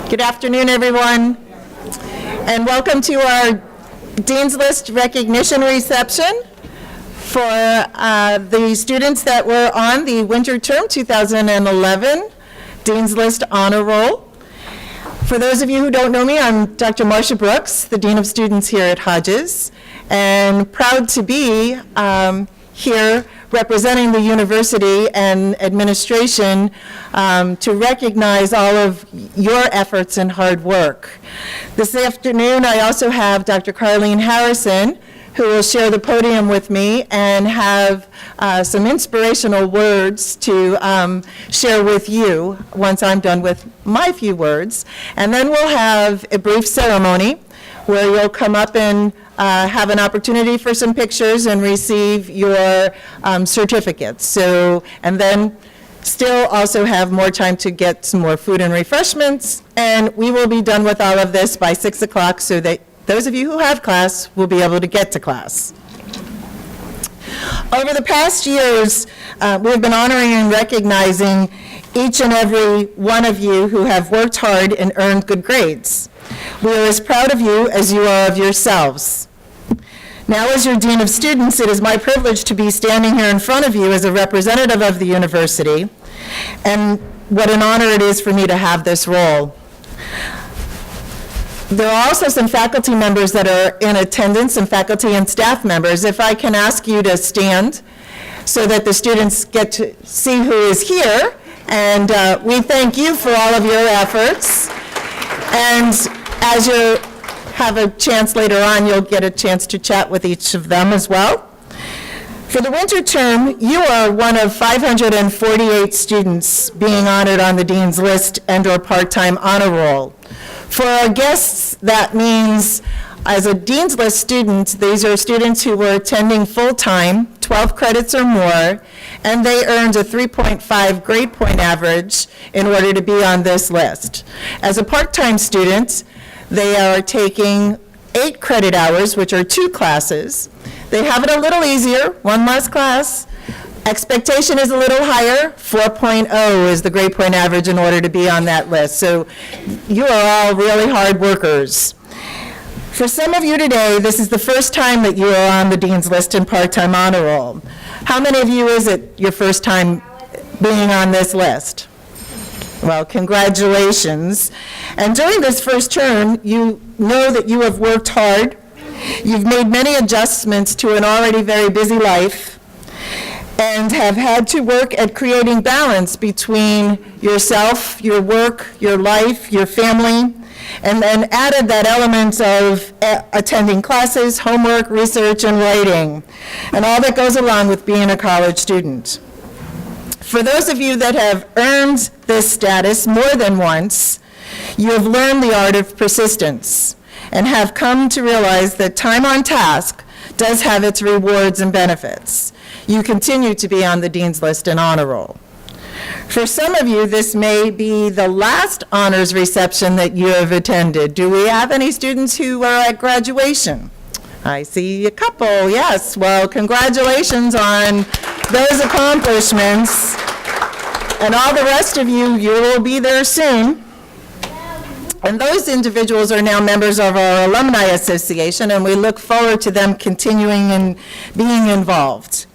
Good afternoon, everyone, and welcome to our Dean's List recognition reception for the students that were on the winter term 2011 Dean's List Honor Roll. For those of you who don't know me, I'm Dr. Marcia Brooks, the Dean of Students here at Hodges, and proud to be here representing the university and administration to recognize all of your efforts and hard work. This afternoon, I also have Dr. Carleen Harrison, who will share the podium with me and have some inspirational words to share with you once I'm done with my few words. And then we'll have a brief ceremony where you'll come up and have an opportunity for some pictures and receive your certificates. So, and then still also have more time to get some more food and refreshments, and we will be done with all of this by 6 o'clock so that those of you who have class will be able to get to class. Over the past years, we've been honoring and recognizing each and every one of you who have worked hard and earned good grades. We are as proud of you as you are of yourselves. Now, as your Dean of Students, it is my privilege to be standing here in front of you as a representative of the university, and what an honor it is for me to have this role. There are also some faculty members that are in attendance, some faculty and staff members. If I can ask you to stand so that the students get to see who is here, and we thank you for all of your efforts. And as you have a chance later on, you'll get a chance to chat with each of them as well. For the winter term, you are one of 548 students being honored on the Dean's List and/or part-time honor roll. For our guests, that means as a Dean's List student, these are students who were attending full-time, 12 credits or more, and they earned a 3.5 grade point average in order to be on this list. As a part-time student, they are taking 8 credit hours, which are 2 classes. They have it a little easier, 1 less class. Expectation is a little higher, 4.0 is the grade point average in order to be on that list. So you are all really hard workers. For some of you today, this is the first time that you are on the Dean's List and part-time honor roll. How many of you is it your first time being on this list? Well, congratulations. And during this first term, you know that you have worked hard. You've made many adjustments to an already very busy life and have had to work at creating balance between yourself, your work, your life, your family, and then added that element of attending classes, homework, research, and writing, and all that goes along with being a college student. For those of you that have earned this status more than once, you have learned the art of persistence and have come to realize that time on task does have its rewards and benefits. You continue to be on the Dean's List and honor roll. For some of you, this may be the last honors reception that you have attended. Do we have any students who are at graduation? I see a couple, yes. Well, congratulations on those accomplishments. And all the rest of you, you will be there soon. And those individuals are now members of our Alumni Association, and we look forward to them continuing and being involved.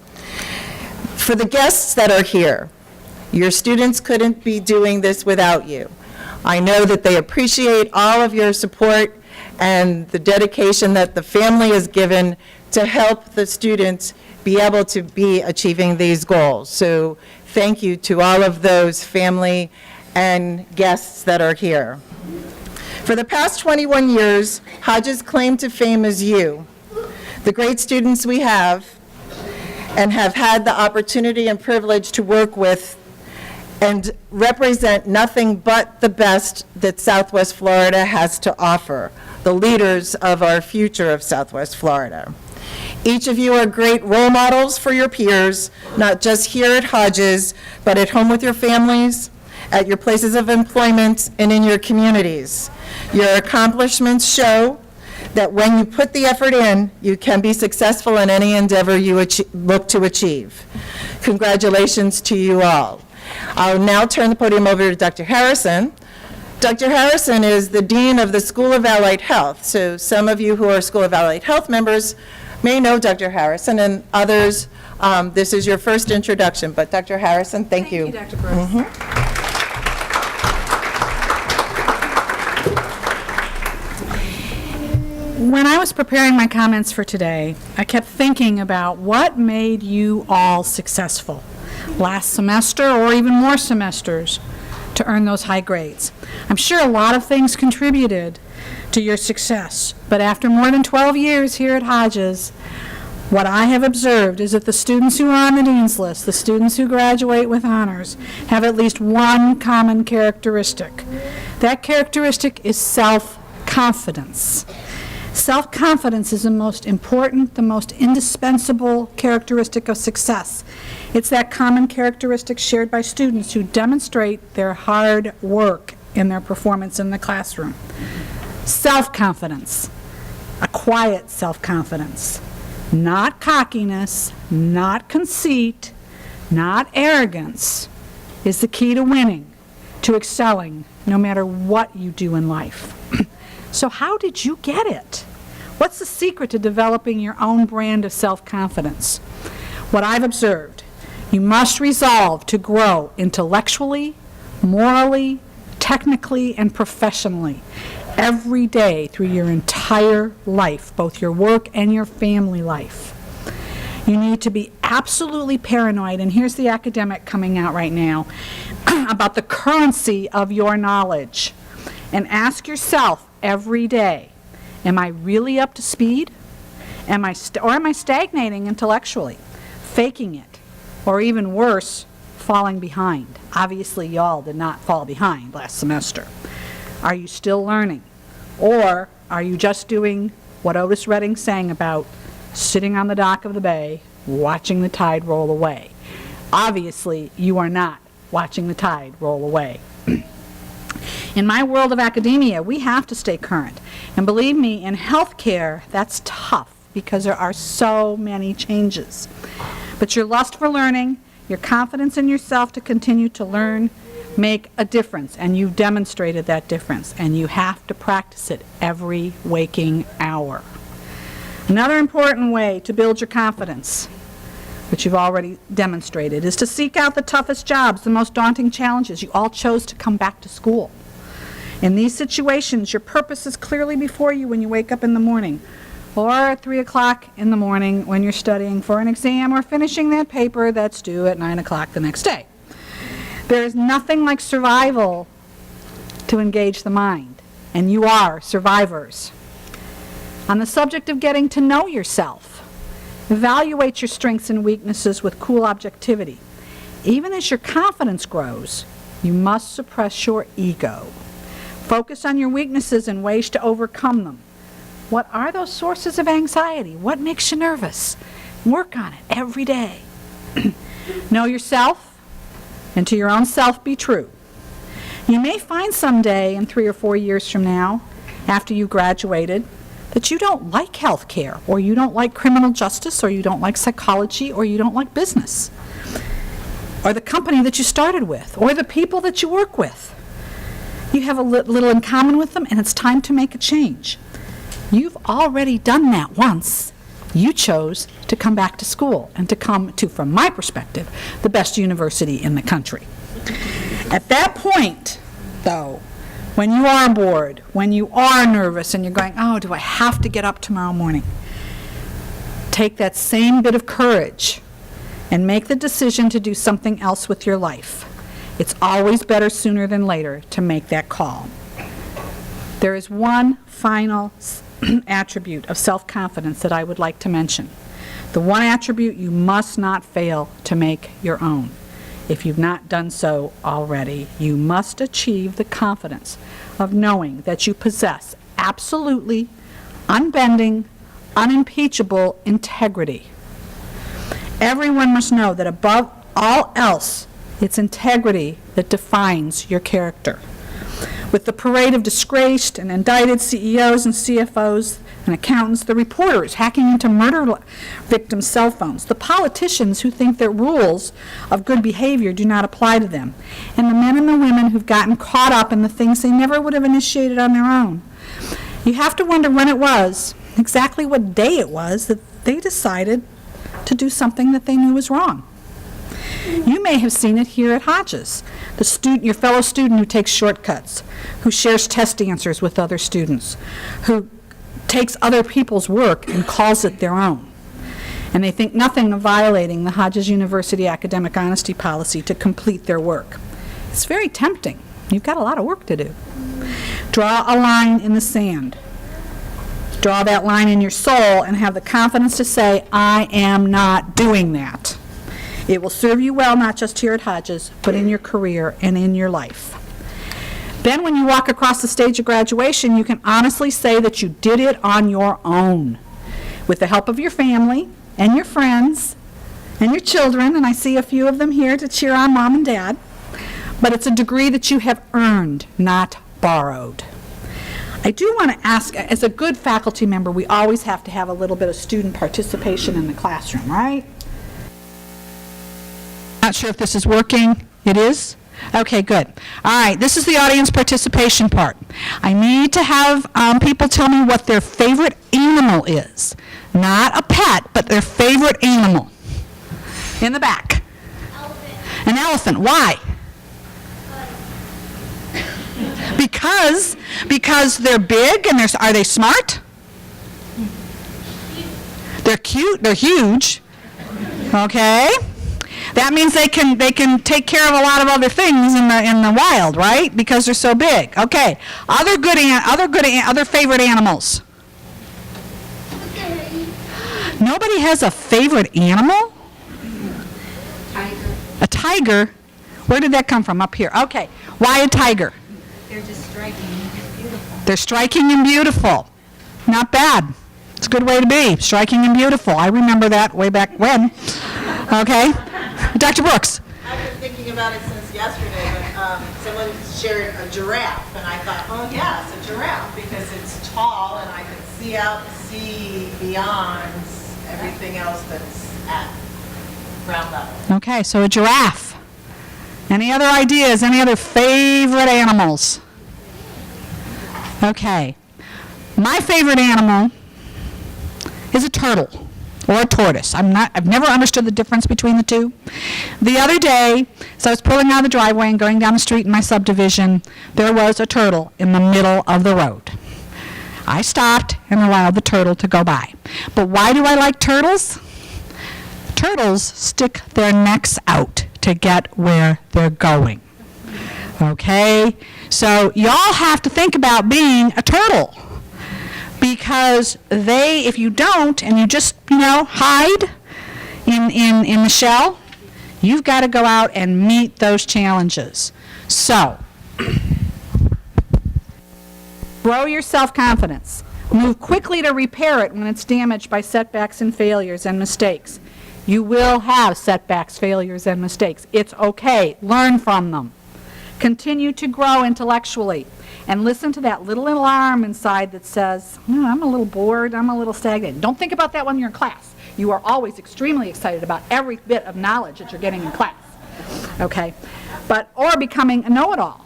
For the guests that are here, your students couldn't be doing this without you. I know that they appreciate all of your support and the dedication that the family has given to help the students be able to be achieving these goals. So thank you to all of those family and guests that are here. For the past 21 years, Hodges' claim to fame is you, the great students we have, and have had the opportunity and privilege to work with and represent nothing but the best that Southwest Florida has to offer, the leaders of our future of Southwest Florida. Each of you are great role models for your peers, not just here at Hodges, but at home with your families, at your places of employment, and in your communities. Your accomplishments show that when you put the effort in, you can be successful in any endeavor you look to achieve. Congratulations to you all. I'll now turn the podium over to Dr. Harrison, Dr. Harrison is the Dean of the School of Allied Health. So some of you who are School of Allied Health members may know Dr. Harrison, and others, this is your first introduction. But Dr. Harrison, thank you. Thank you, Dr. Bruce. When I was preparing my comments for today, I kept thinking about what made you all successful last semester or even more semesters to earn those high grades. I'm sure a lot of things contributed to your success, but after more than 12 years here at Hodges, what I have observed is that the students who are on the Dean's List, the students who graduate with honors, have at least one common characteristic. That characteristic is self-confidence. Self-confidence is the most important, the most indispensable characteristic of success. It's that common characteristic shared by students who demonstrate their hard work in their performance in the classroom. Self-confidence, a quiet self-confidence, not cockiness, not conceit, not arrogance, is the key to winning, to excelling, no matter what you do in life. So how did you get it? What's the secret to developing your own brand of self-confidence? What I've observed, you must resolve to grow intellectually, morally, technically, and professionally every day through your entire life, both your work and your family life. You need to be absolutely paranoid, and here's the academic coming out right now, about the currency of your knowledge. And ask yourself every day, am I really up to speed? Or am I stagnating intellectually, faking it, or even worse, falling behind? Obviously, y'all did not fall behind last semester. Are you still learning? Or are you just doing what Otis Redding sang about, sitting on the dock of the bay, watching the tide roll away? Obviously, you are not watching the tide roll away. In my world of academia, we have to stay current. And believe me, in healthcare, that's tough because there are so many changes. But your lust for learning, your confidence in yourself to continue to learn, make a difference. And you've demonstrated that difference. And you have to practice it every waking hour. Another important way to build your confidence, which you've already demonstrated, is to seek out the toughest jobs, the most daunting challenges. You all chose to come back to school. In these situations, your purpose is clearly before you when you wake up in the morning, or at 3 o'clock in the morning when you're studying for an exam or finishing that paper that's due at 9 o'clock the next day. There is nothing like survival to engage the mind, and you are survivors. On the subject of getting to know yourself, evaluate your strengths and weaknesses with cool objectivity. Even as your confidence grows, you must suppress your ego. Focus on your weaknesses and ways to overcome them. What are those sources of anxiety? What makes you nervous? Work on it every day. Know yourself, and to your own self be true. You may find someday, in 3 or 4 years from now, after you graduated, that you don't like healthcare, or you don't like criminal justice, or you don't like psychology, or you don't like business, or the company that you started with, or the people that you work with. You have a little in common with them, and it's time to make a change. You've already done that once. You chose to come back to school and to come to, from my perspective, the best university in the country. At that point, though, when you are bored, when you are nervous and you're going, oh, do I have to get up tomorrow morning? Take that same bit of courage and make the decision to do something else with your life. It's always better sooner than later to make that call. There is one final attribute of self-confidence that I would like to mention. The one attribute you must not fail to make your own. If you've not done so already, you must achieve the confidence of knowing that you possess absolutely unbending, unimpeachable integrity. Everyone must know that above all else, it's integrity that defines your character. With the parade of disgraced and indicted CEOs and CFOs and accountants, the reporters hacking into murder victims' cell phones, the politicians who think that rules of good behavior do not apply to them, and the men and the women who've gotten caught up in the things they never would have initiated on their own. You have to wonder when it was, exactly what day it was, that they decided to do something that they knew was wrong. You may have seen it here at Hodges, your fellow student who takes shortcuts, who shares test answers with other students, who takes other people's work and calls it their own. And they think nothing of violating the Hodges University academic honesty policy to complete their work. It's very tempting. You've got a lot of work to do. Draw a line in the sand. Draw that line in your soul and have the confidence to say, I am not doing that. It will serve you well, not just here at Hodges, but in your career and in your life. Then when you walk across the stage of graduation, you can honestly say that you did it on your own, with the help of your family and your friends and your children, and I see a few of them here to cheer on Mom and Dad, but it's a degree that you have earned, not borrowed. I do want to ask, as a good faculty member, we always have to have a little bit of student participation in the classroom, right? Not sure if this is working. It is? Okay, good. All right, this is the audience participation part. I need to have people tell me what their favorite animal is. Not a pet, but their favorite animal. In the back. Elephant. An elephant. Why? Because they're big and are they smart? They're cute. They're huge. Okay. That means they can take care of a lot of other things in the wild, right? Because they're so big. Okay. Other favorite animals. Nobody has a favorite animal? Tiger. A tiger? Where did that come from? Up here. Okay. Why a tiger? They're just striking and beautiful. They're striking and beautiful. Not bad. It's a good way to be. Striking and beautiful. I remember that way back when. Okay. Dr. Brooks. I've been thinking about it since yesterday, but someone shared a giraffe, and I thought, oh yes, a giraffe, because it's tall and I can see beyond everything else that's at ground level. Okay, so a giraffe. Any other ideas? Any other favorite animals? Okay. My favorite animal is a turtle or a tortoise. I've never understood the difference between the two. The other day, as I was pulling out of the driveway and going down the street in my subdivision, there was a turtle in the middle of the road. I stopped and allowed the turtle to go by. But why do I like turtles? Turtles stick their necks out to get where they're going. Okay? So y'all have to think about being a turtle. Because if you don't, and you just, hide in the shell, you've got to go out and meet those challenges. So, grow your self-confidence. Move quickly to repair it when it's damaged by setbacks and failures and mistakes. You will have setbacks, failures, and mistakes. It's okay. Learn from them. Continue to grow intellectually. And listen to that little alarm inside that says, I'm a little bored, I'm a little stagnated. Don't think about that when you're in class. You are always extremely excited about every bit of knowledge that you're getting in class. Okay? Or becoming a know-it-all.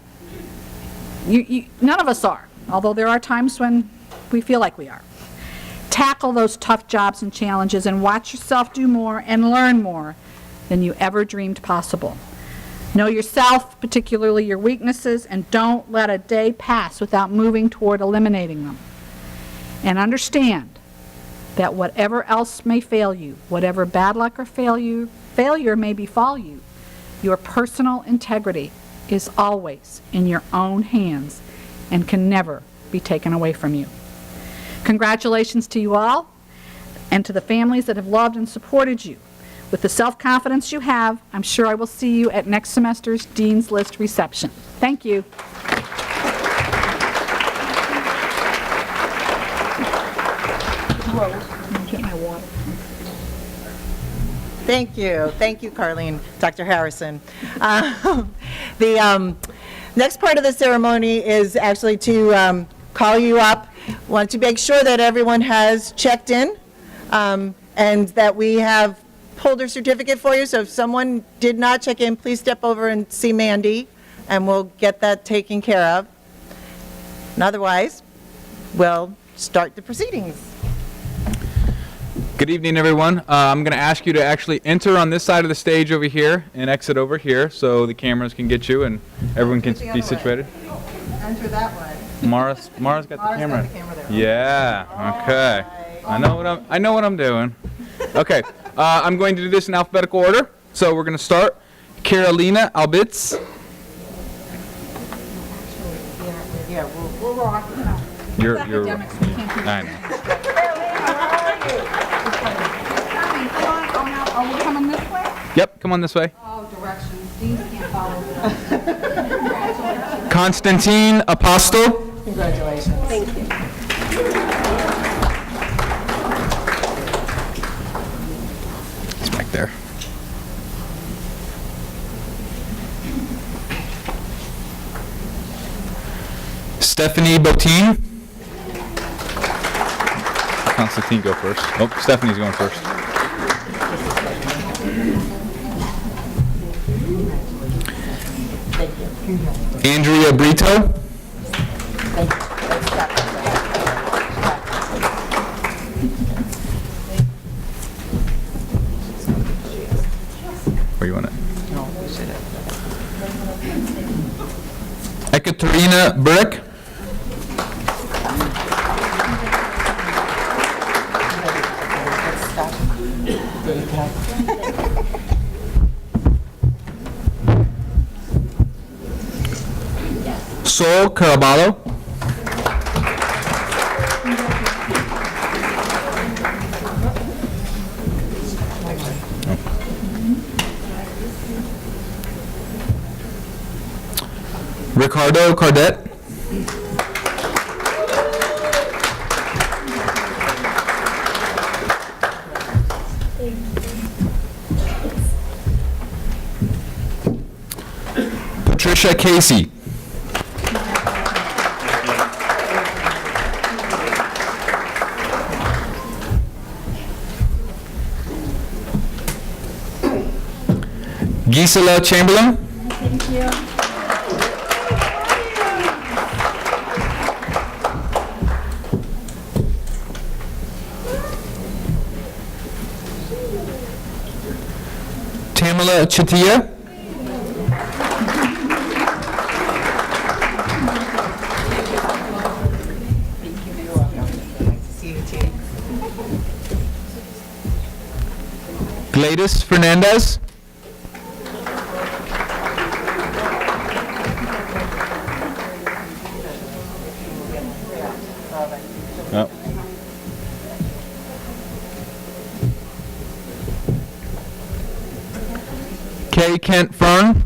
None of us are, although there are times when we feel like we are. Tackle those tough jobs and challenges and watch yourself do more and learn more than you ever dreamed possible. Know yourself, particularly your weaknesses, and don't let a day pass without moving toward eliminating them. And understand that whatever else may fail you, whatever bad luck or failure may befall you, your personal integrity is always in your own hands and can never be taken away from you. Congratulations to you all and to the families that have loved and supported you. With the self-confidence you have, I'm sure I will see you at next semester's Dean's List reception. Thank you. Thank you, Carlene, Dr. Harrison. Next part of the ceremony is actually to call you up. Want to make sure that everyone has checked in and that we have pulled a certificate for you. So if someone did not check in, please step over and see Mandy, and we'll get that taken care of. And otherwise, we'll start the proceedings. Good evening, everyone. I'm going to ask you to actually enter on this side of the stage over here and exit over here so the cameras can get you and everyone can be situated. Enter that way. Mara's got the camera. got the camera there. Yeah. Okay. I know what I'm doing. Okay. I'm going to do this in alphabetical order. So we're going to start. Carolina Albitz. Yeah, we'll rock. You're. Academics, we can't keep- I know. Are we coming this way? Yep. Come on this way. Oh, directions. Deans can't follow directions. Constantine Apostle. Congratulations. Thank you. It's back there. Stephanie Botine. Constantine, go first. Oh, Stephanie's going first. Andrea Brito. Where you want it? Ekaterina Burek. Sol Caraballo. Ricardo Cardet. Patricia Casey. Gisela Chamberlain. Tamala Chatia. Gladys Fernandez. Yep. Kay Kent Fern.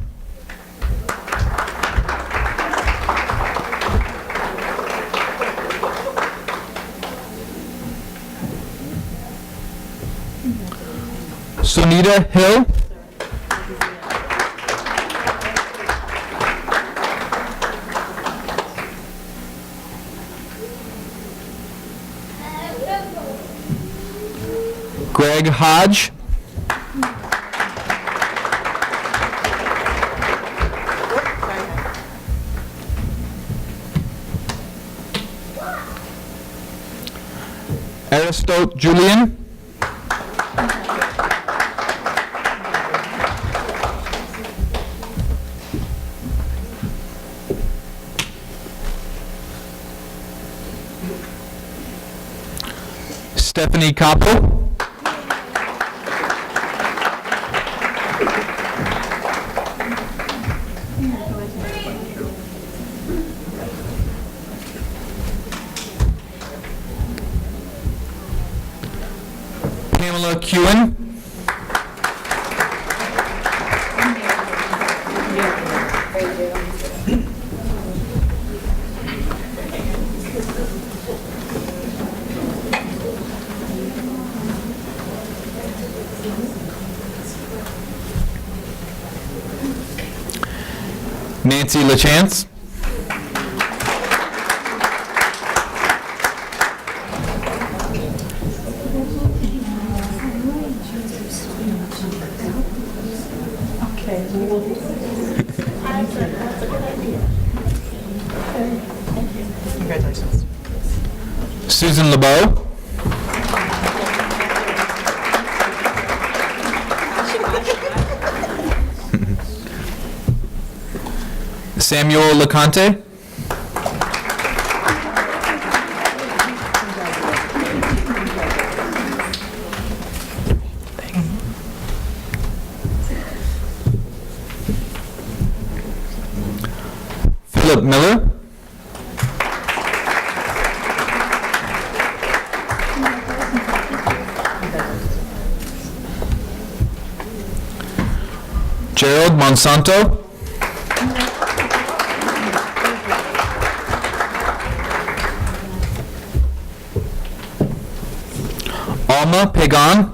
Sunita Hill. Greg Hodge. Aristotle Julian. Stephanie Koppel. Pamela Kewen. Nancy LaChance. Congratulations. Susan LeBeau. Samuel LeConte. Philip Miller. Gerald Monsanto. Alma Pagan.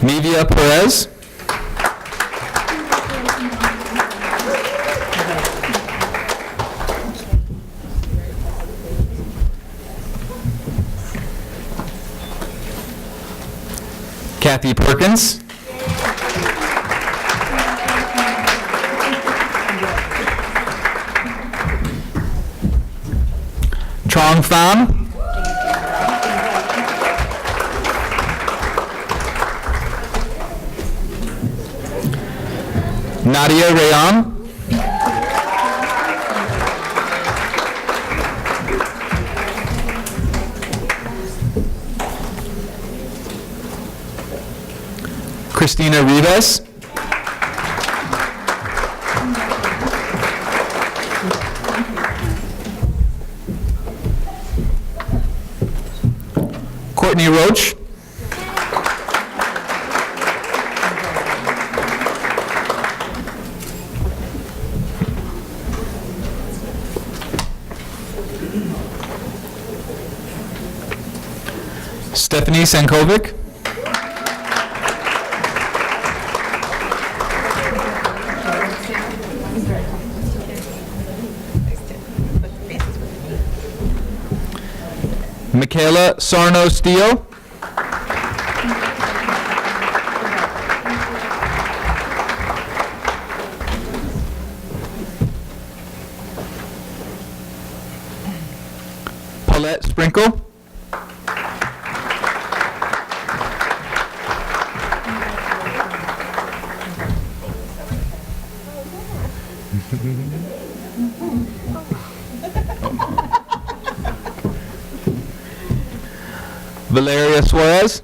Media Perez. Kathy Perkins. Trong Pham. Nadia Rayan. Christina Rivas. Courtney Roach. Stephanie Sankovic. Michaela Sarno-Steele. Paulette Sprinkle. Valeria Suarez.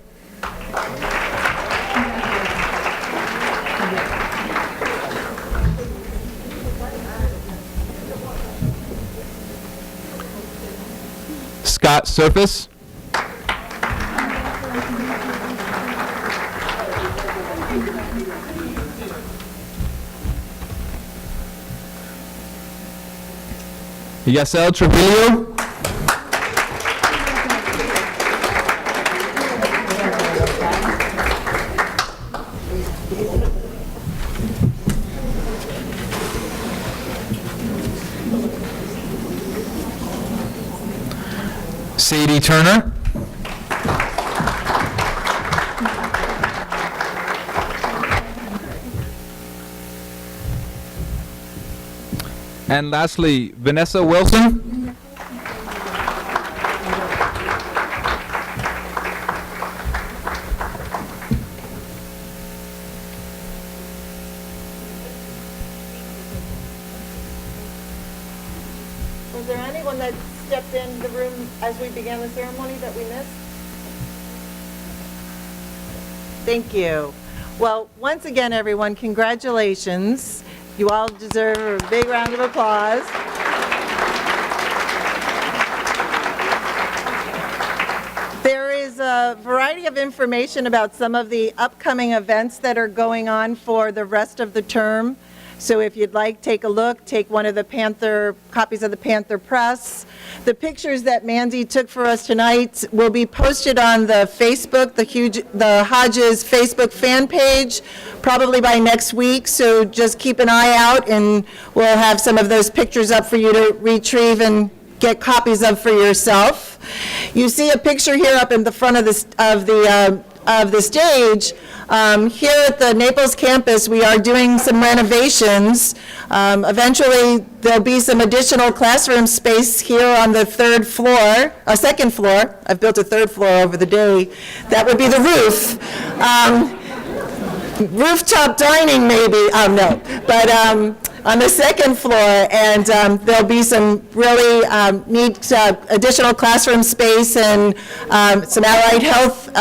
Scott Surface. Yasel Trujillo. Sadie Turner. And lastly, Vanessa Wilson. Was there anyone that stepped in the room as we began the ceremony that we missed? Thank you. Well, once again, everyone, congratulations. You all deserve a big round of applause. There is a variety of information about some of the upcoming events that are going on for the rest of the term. So if you'd like, take a look, take one of the copies of the Panther Press. The pictures that Mandy took for us tonight will be posted on the Facebook, the Hodges Facebook fan page, probably by next week. So just keep an eye out, and we'll have some of those pictures up for you to retrieve and get copies of for yourself. You see a picture here up in the front of the stage. Here at the Naples campus, we are doing some renovations. Eventually, there'll be some additional classroom space here on the second floor. I've built a third floor over the day. That would be the roof. Rooftop dining, maybe, no. But on the second floor, and there'll be some really neat additional classroom space and some allied health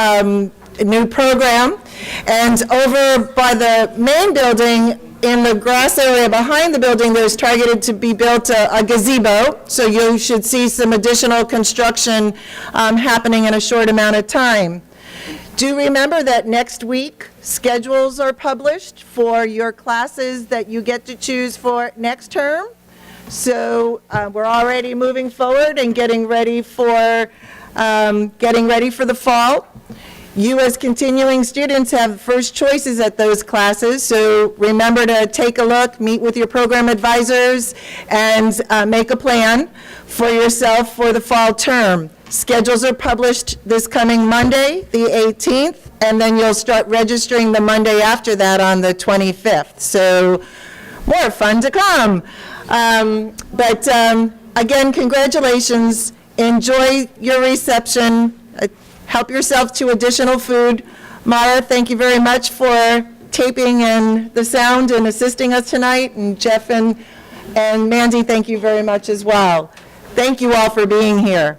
new program. And over by the main building, in the grass area behind the building, there's targeted to be built a gazebo, so you should see some additional construction happening in a short amount of time. Do remember that next week, schedules are published for your classes that you get to choose for next term. So we're already moving forward and getting ready for the fall. You as continuing students have first choices at those classes, so remember to take a look, meet with your program advisors, and make a plan for yourself for the fall term. Schedules are published this coming Monday, the 18th, and then you'll start registering the Monday after that on the 25th. So more fun to come. Again, congratulations. Enjoy your reception. Help yourself to additional food. Mara, thank you very much for taping and the sound and assisting us tonight. And Jeff and Mandy, thank you very much as well. Thank you all for being here.